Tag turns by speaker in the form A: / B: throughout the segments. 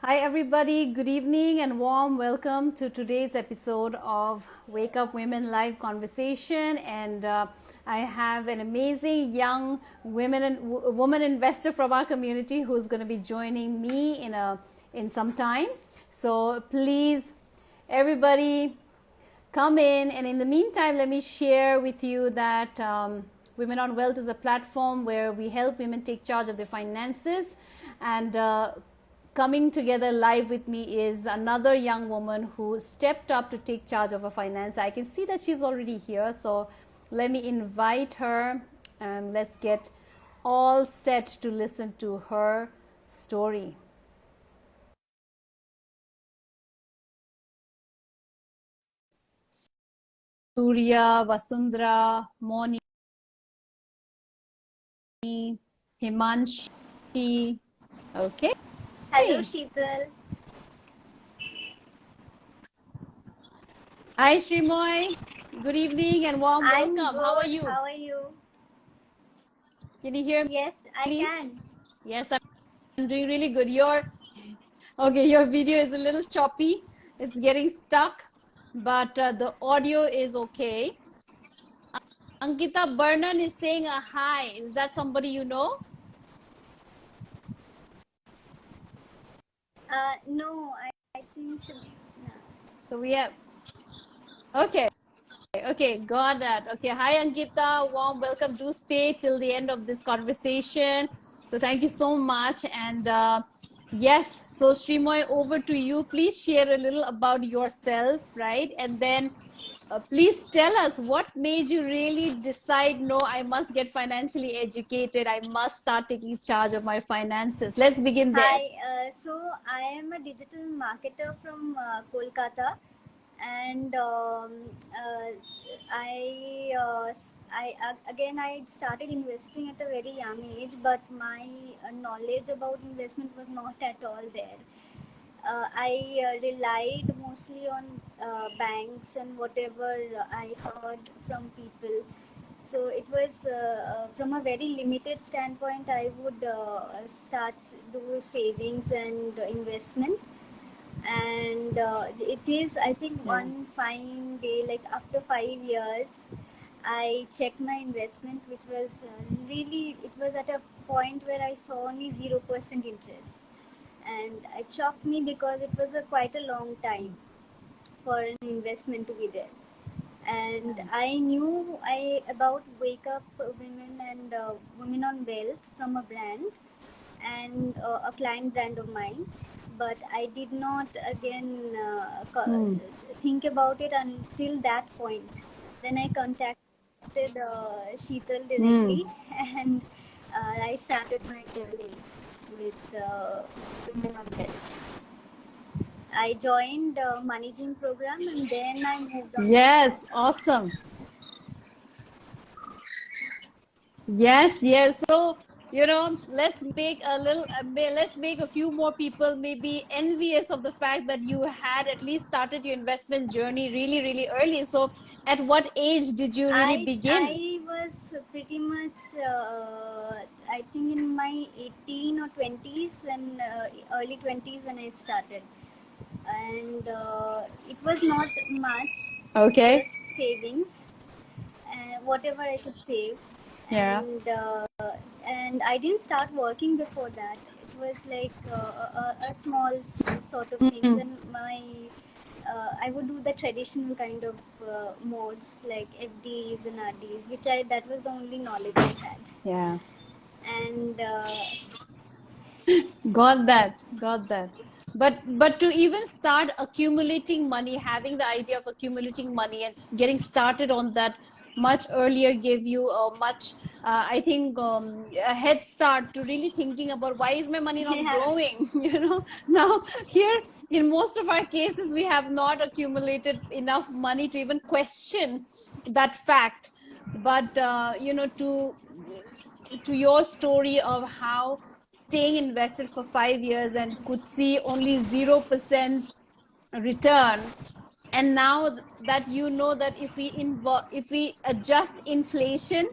A: Hi, everybody. Good evening and warm welcome to today's episode of Wake Up Women Live Conversation. And I have an amazing young woman investor from our community who's going to be joining me in some time. So please, everybody, come in. And in the meantime, let me share with you that Women on Wealth is a platform where we help women take charge of their finances. And coming together live with me is another young woman who stepped up to take charge of her finance. I can see that she's already here, so let me invite her and let's get all set to listen to her story. Surya, Vasundhara, Moni, Himanshi. Okay.
B: Hello, Sheetal.
A: Hi, Srimoyee. Good evening and warm
B: I'm
A: welcome.
B: good.
A: How are you?
B: How are you?
A: Can you hear
B: Yes, I
A: me?
B: can.
A: Yes, I'm doing really good. Your video is a little choppy. It's getting stuck, but the audio is okay. Ankita Bernan is saying a hi. Is that somebody you know?
B: No, I think. No.
A: So we have, okay. Okay, got that. Okay, hi Ankita, warm welcome. Do stay till the end of this conversation. So thank you so much. And yes, so Srimoyee, over to you. Please share a little about yourself, right? And then please tell us what made you really decide, no, I must get financially educated. I must start taking charge of my finances. Let's begin there.
B: Hi. So I am a digital marketer from Kolkata, and uh, I started investing at a very young age, but my knowledge about investment was not at all there. I relied mostly on banks and whatever I heard from people. So it was from a very limited standpoint. I would do savings and investment, and it is. I think
A: Yeah.
B: one fine day, like after 5 years, I checked my investment, which was really. It was at a point where I saw only 0% interest, and it shocked me because it was quite a long time for an investment to be there. And I knew about Wake Up Women and Women on Wealth from a brand and a client brand of mine, but I did not again think about it until that point. Then I contacted Sheetal directly, and I started my journey with Women on Wealth. I joined managing program, and then I moved on to
A: Yes,
B: stocks.
A: awesome. Yes. So, let's make a few more people maybe envious of the fact that you had at least started your investment journey really, really early. So, at what age did you really begin?
B: I was pretty much I think in my 18 or 20s when early 20s when I started, and it was not much,
A: Okay.
B: just savings and whatever I could save,
A: Yeah.
B: and I didn't start working before that. It was like a small sort of things, and I would do the traditional kind of modes like FDs and RDs, that was the only knowledge I had,
A: Yeah.
B: and
A: Got that. But to even start accumulating money, having the idea of accumulating money and getting started on that much earlier gave you a much, I think, a head start to really thinking about why is my money not
B: yeah.
A: growing? Now here in most of our cases, we have not accumulated enough money to even question that fact. But to your story of how staying invested for 5 years and could see only 0% return, and now that you know that if we adjust inflation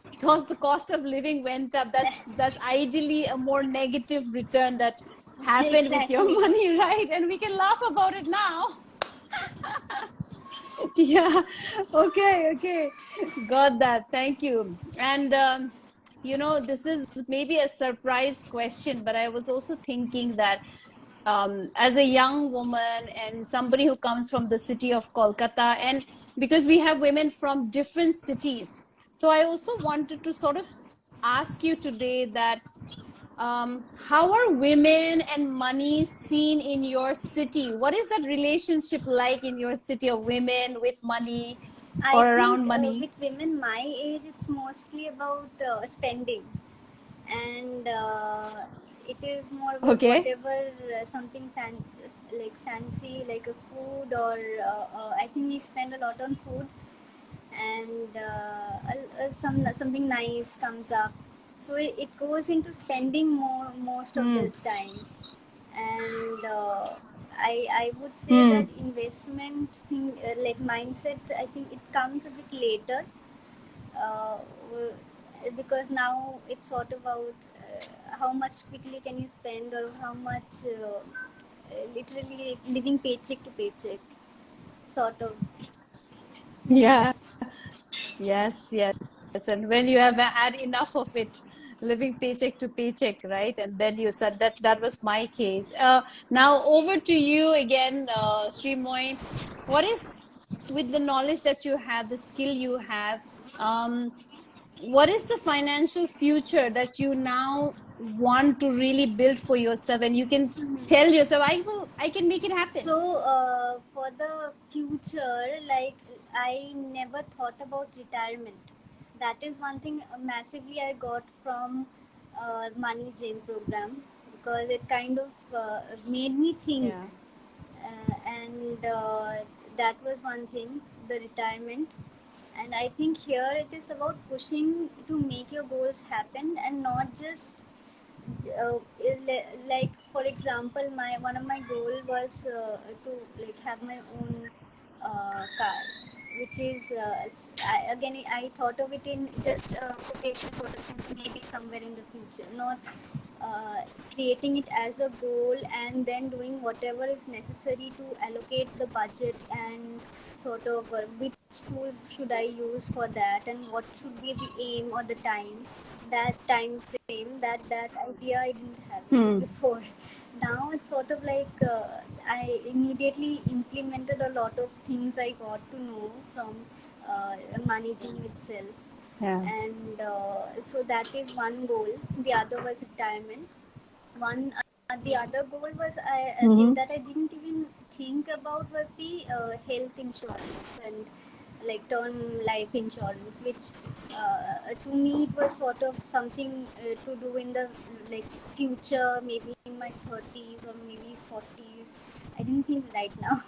A: because the cost of living went up, that's ideally a more negative return that happened with your
B: Exactly.
A: money, right? And we can laugh about it now. Yeah. Okay. Okay. Got that. Thank you. And, this is maybe a surprise question, but I was also thinking that as a young woman and somebody who comes from the city of Kolkata, and because we have women from different cities, so I also wanted to sort of ask you today that how are women and money seen in your city? What is that relationship like in your city of women with money
B: I
A: or
B: think
A: around
B: with
A: money?
B: women my age, it's mostly about spending, and it is more about
A: Okay.
B: whatever something like fancy, like a food, or I think we spend a lot on food, and something nice comes up, so it goes into spending more most of the
A: Hmm.
B: time. And I would say that
A: Hmm.
B: investment thing, like mindset, I think it comes a bit later, uh, because now it's sort of about how much quickly can you spend, or how much literally living paycheck to paycheck, sort of.
A: Yeah. Yes, yes. And when you have had enough of it, living paycheck to paycheck, right? And then you said that that was my case. Now over to you again, Srimoyee. What is, with the knowledge that you have, the skill you have, um, what is the financial future that you now want to really build for yourself? And you can tell yourself, I can make it happen.
B: So for the future, like, I never thought about retirement. That is one thing massively I got from Money Gym program, because it kind of made me think,
A: Yeah.
B: and that was one thing, the retirement. And I think here it is about pushing to make your goals happen, and not just like, for example, my one of my goal was to like have my own car, which is again I thought of it in just quotation sort of sense, maybe somewhere in the future, not uh, creating it as a goal and then doing whatever is necessary to allocate the budget, and sort of which tools should I use for that, and what should be the aim or the time frame. That idea I didn't have it
A: Hmm.
B: before. Now it's sort of like I immediately implemented a lot of things I got to know from managing itself.
A: Yeah.
B: And so that is one goal. The other was retirement. One The other goal was
A: Mm-hmm.
B: that I didn't even think about was the health insurance, and like term life insurance, which to me it was sort of something to do in the like future, maybe in my 30s or maybe 40s. I didn't think right now.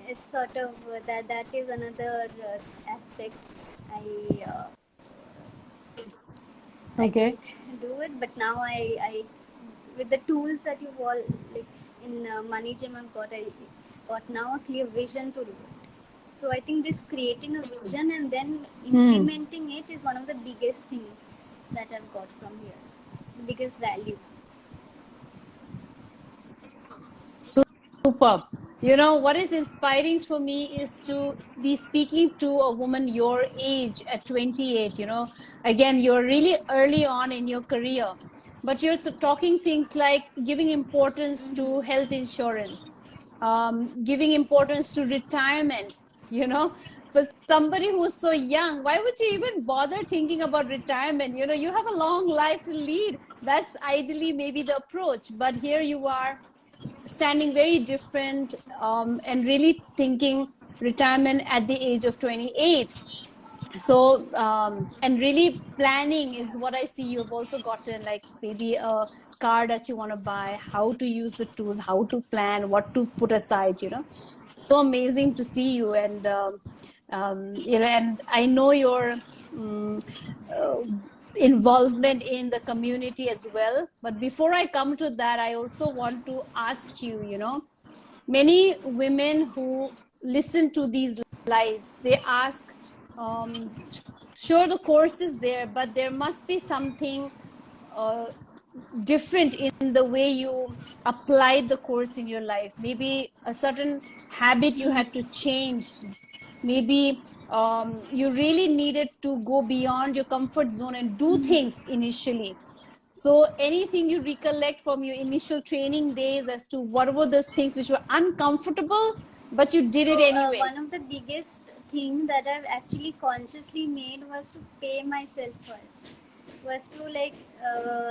B: It's sort of that is another aspect. I I
A: Okay.
B: didn't do it, but now I with the tools that you've all like in Money Gym, I got now a clear vision to do it. So I think this creating a vision and then
A: Hmm.
B: implementing it is one of the biggest things that I've got from here, the biggest value.
A: Superb. What is inspiring for me is to be speaking to a woman your age at 28. Again, you're really early on in your career, but you're talking things like giving importance to
B: Mm-hmm.
A: health insurance, giving importance to retirement. For somebody who's so young, why would you even bother thinking about retirement? You have a long life to lead. That's ideally maybe the approach, but here you are standing very different, and really thinking retirement at the age of 28. So and really planning is what I see you've also gotten, like maybe a car that you want to buy, how to use the tools, how to plan, what to put aside. So amazing to see you. And and I know your um, uh, involvement in the community as well. But before I come to that, I also want to ask you, many women who listen to these lives, they ask, um, sure, the course is there, but there must be something uh, different in the way you applied the course in your life? Maybe a certain habit you had to change. Maybe you really needed to go beyond your comfort zone and do things initially. So anything you recollect from your initial training days as to what were those things which were uncomfortable, but you did it
B: So
A: anyway?
B: one of the biggest thing that I've actually consciously made was to pay myself first. Was to like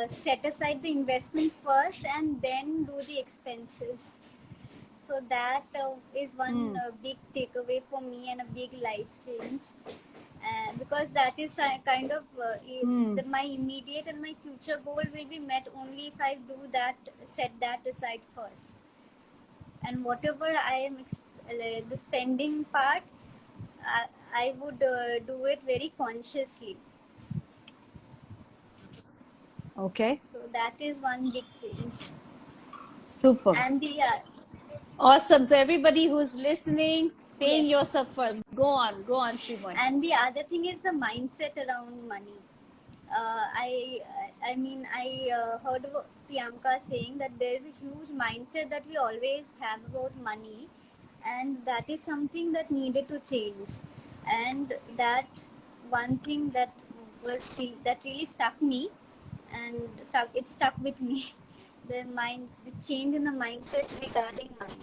B: set aside the investment first and then do the expenses. So that is one big takeaway for me and a big life change. Because that is kind of my immediate and my future goal will be met only if I do that, set that aside first. And whatever I am the spending part, I would do it very consciously.
A: Okay.
B: So that is one big change.
A: Super.
B: And the
A: Awesome. So everybody who's listening, paying
B: yes,
A: yourself first. Go on, Srimoyee.
B: and the other thing is the mindset around money. I mean, I heard Priyanka saying that there is a huge mindset that we always have about money, and that is something that needed to change. And that one thing that that really stuck me, and it stuck with me. The change in the mindset regarding money.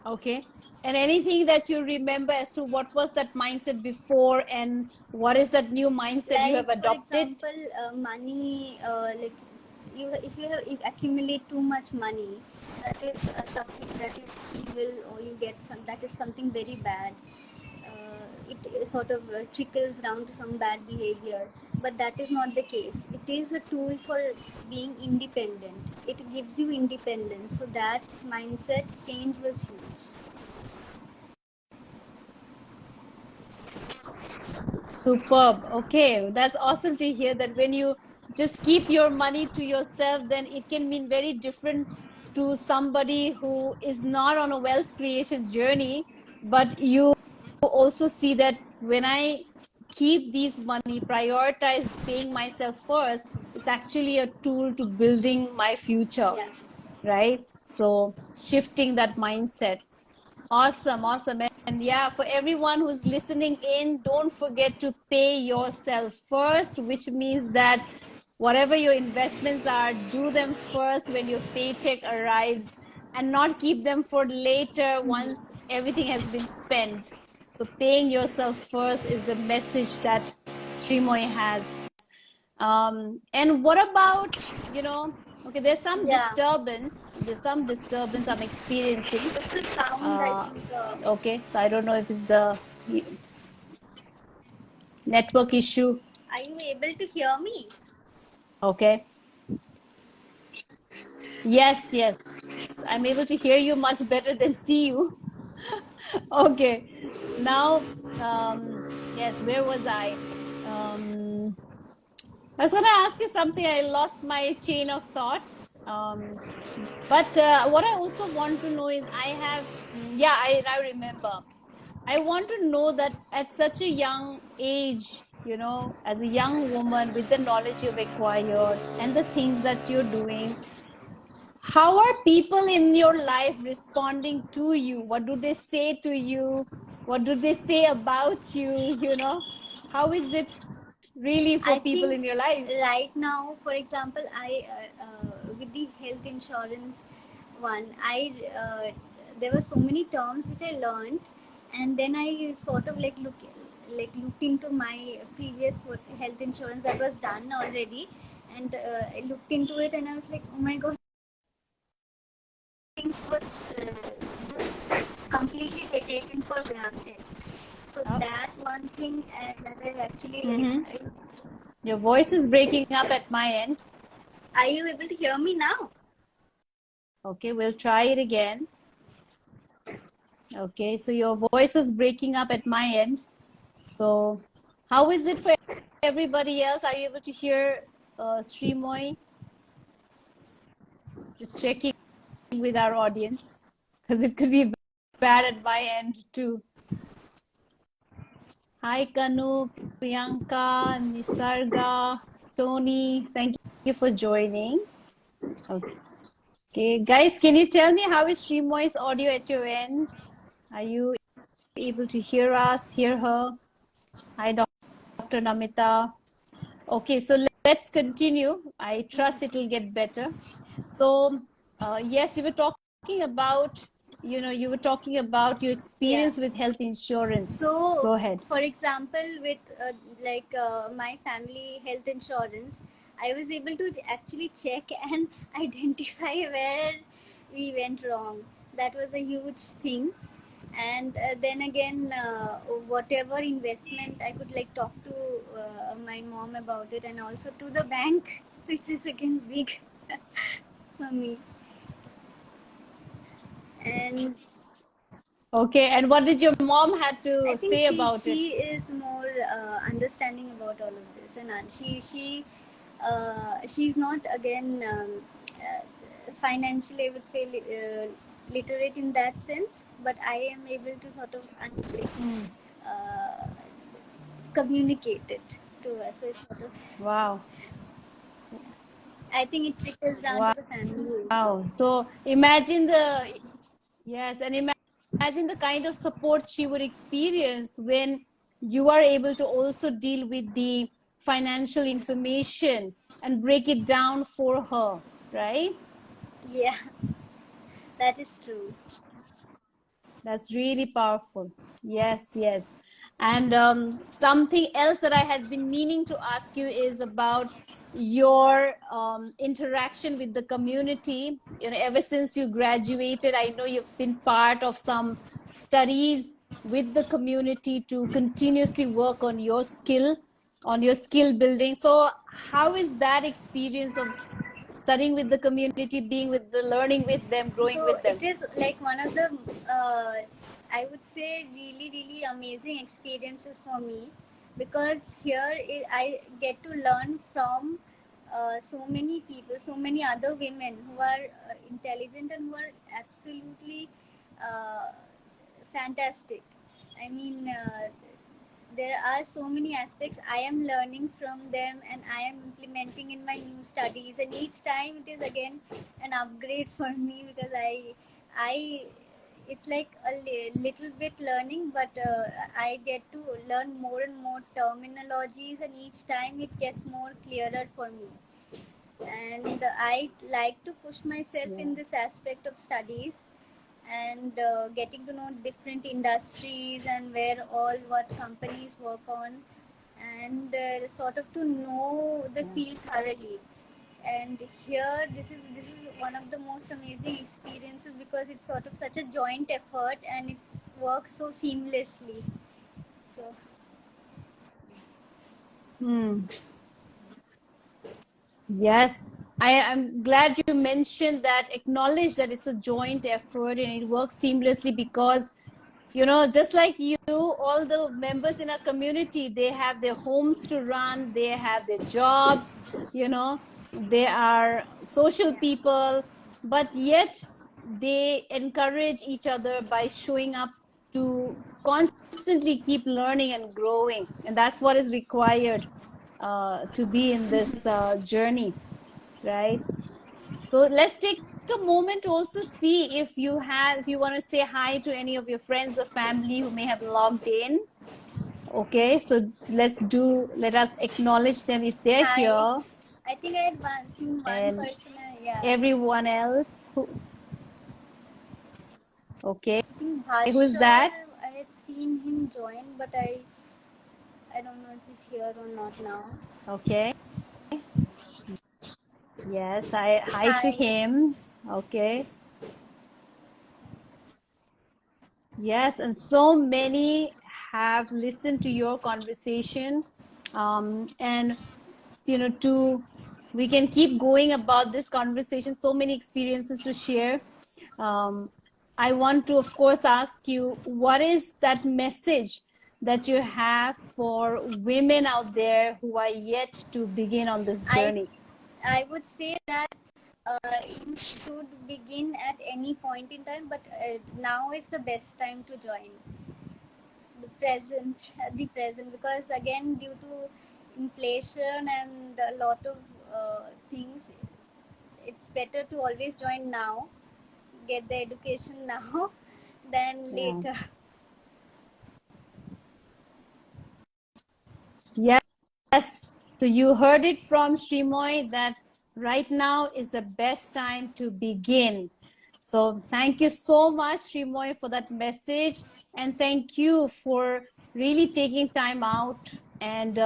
A: Okay. And anything that you remember as to what was that mindset before and what is that new mindset you have
B: Like for
A: adopted?
B: example, money, like if you have, if accumulate too much money, that is something that is evil, or you get some that is something very bad. It sort of trickles down to some bad behavior, but that is not the case. It is a tool for being independent. It gives you independence. So that mindset change was huge.
A: Superb. Okay, that's awesome to hear that when you just keep your money to yourself, then it can mean very different to somebody who is not on a wealth creation journey. But you also see that when I keep these money, prioritize paying myself first, it's actually a tool to building my future,
B: Yeah.
A: right? So shifting that mindset. Awesome, awesome. And yeah, for everyone who's listening in, don't forget to pay yourself first, which means that whatever your investments are, do them first when your paycheck arrives and not keep them for later once everything has been spent. So paying yourself first is the message that Srimoyee has. And what about, okay,
B: Yeah.
A: there's some disturbance I'm experiencing.
B: It's a sound, I
A: Uh,
B: think.
A: okay, so I don't know if it's the network issue.
B: Are you able to hear me?
A: Okay. Yes, yes. I'm able to hear you much better than see you. Okay. Now, yes, where was I? I was going to ask you something. I lost my chain of thought. Um, but what I also want to know is yeah, I remember. I want to know that at such a young age, as a young woman with the knowledge you've acquired and the things that you're doing, how are people in your life responding to you? What do they say to you? What do they say about you? How is it really for
B: I
A: people
B: think
A: in your life?
B: right now, for example, I with the health insurance one, I there were so many terms which I learned, and then I sort of looked into my previous health insurance that was done already, and I looked into it, and I was like, oh my god, things were just completely taken for granted. So
A: Oh.
B: that one thing that I actually
A: Mm-hmm.
B: like.
A: Your voice is breaking up at my end.
B: Are you able to hear me now?
A: Okay, we'll try it again. Okay, so your voice was breaking up at my end. So, how is it for everybody else? Are you able to hear Srimoyee? Just checking with our audience because it could be bad at my end too. Hi, Kanu, Priyanka, Nisarga, Tony. Thank you for joining. Okay, guys, can you tell me how is Srimoyee's audio at your end? Are you able to hear us, hear her? Hi, Dr. Namita. Okay, so let's continue. I trust it will get better. So, yes, you were talking about, you were talking about your
B: Yeah.
A: experience with health insurance.
B: So,
A: Go ahead.
B: for example, with my family health insurance, I was able to actually check and identify where we went wrong. That was a huge thing. And then again, whatever investment I could like talk to my mom about it, and also to the bank, which is again big for me. And
A: Okay, and what did your mom had
B: I
A: to
B: think
A: say about
B: she
A: it?
B: is more understanding about all of this, and she's not again financially, I would say, literate in that sense, but I am able to sort of
A: Hmm.
B: uh, communicate it to her. So it's sort of,
A: Wow.
B: I think it trickles down to
A: Wow.
B: the family.
A: Wow. So imagine yes, and imagine the kind of support she would experience when you are able to also deal with the financial information and break it down for her, right?
B: Yeah, that is true.
A: That's really powerful. Yes, yes. And something else that I had been meaning to ask you is about your interaction with the community. Ever since you graduated, I know you've been part of some studies with the community to continuously work on your skill building. So, how is that experience of studying with the community, being with the learning with them, growing
B: So
A: with
B: it
A: them?
B: is like one of the, uh, I would say, really, really amazing experiences for me, because here I get to learn from so many people, so many other women who are intelligent and who are absolutely uh, fantastic. I mean, there are so many aspects I am learning from them, and I am implementing in my new studies, and each time it is again an upgrade for me, because I it's like a little bit learning, but I get to learn more and more terminologies, and each time it gets more clearer for me. And I like to push myself
A: Yeah.
B: in this aspect of studies, and getting to know different industries and where all what companies work on, and sort of to know the
A: Yeah.
B: field thoroughly. And here this is one of the most amazing experiences, because it's sort of such a joint effort, and it works so seamlessly. So
A: Hmm. Yes, I'm glad you mentioned that, acknowledge that it's a joint effort and it works seamlessly because, just like you, all the members in our community, they have their homes to run, they have their jobs, they are social
B: yeah,
A: people, but yet they encourage each other by showing up to constantly keep learning and growing. And that's what is required to be in this journey, right? So let's take a moment to also see if you want to say hi to any of your friends or family who may have logged in. Okay, so let us acknowledge them if they're
B: hi.
A: here,
B: I think I had seen one
A: and
B: person. Yeah,
A: everyone else who, okay,
B: I think
A: who is
B: Bhashar.
A: that?
B: I had seen him join, but I don't know if he's here or not now.
A: Okay, yes, I hi to
B: Hi.
A: him. Okay, yes, and so many have listened to your conversation, and to we can keep going about this conversation. So many experiences to share. Um, I want to, of course, ask you, what is that message that you have for women out there who are yet to begin on this
B: I
A: journey?
B: I would say that you should begin at any point in time, but now is the best time to join, present, the present, because again, due to inflation and a lot of things, it's better to always join now, get the education now than
A: Yeah.
B: later.
A: Yes. So you heard it from Srimoyee that right now is the best time to begin. So thank you so much, Srimoyee, for that message. And thank you for really taking time out and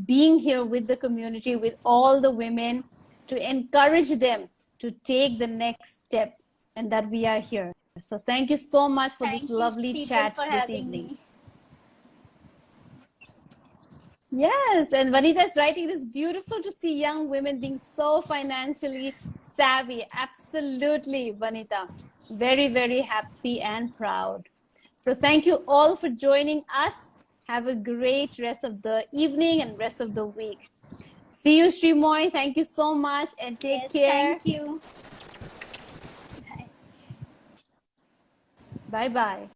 A: being here with the community, with all the women, to encourage them to take the next step, and that we are here. So thank you so much for this
B: Thank you,
A: lovely
B: Sheetal,
A: chat
B: for
A: this
B: having
A: evening.
B: me.
A: Yes, and Vanita is writing. It is beautiful to see young women being so financially savvy. Absolutely, Vanita. Very, very happy and proud. So, thank you all for joining us. Have a great rest of the evening and rest of the week. See you, Srimoyee. Thank you so much and take
B: Yes, thank
A: care.
B: you.
A: Bye bye.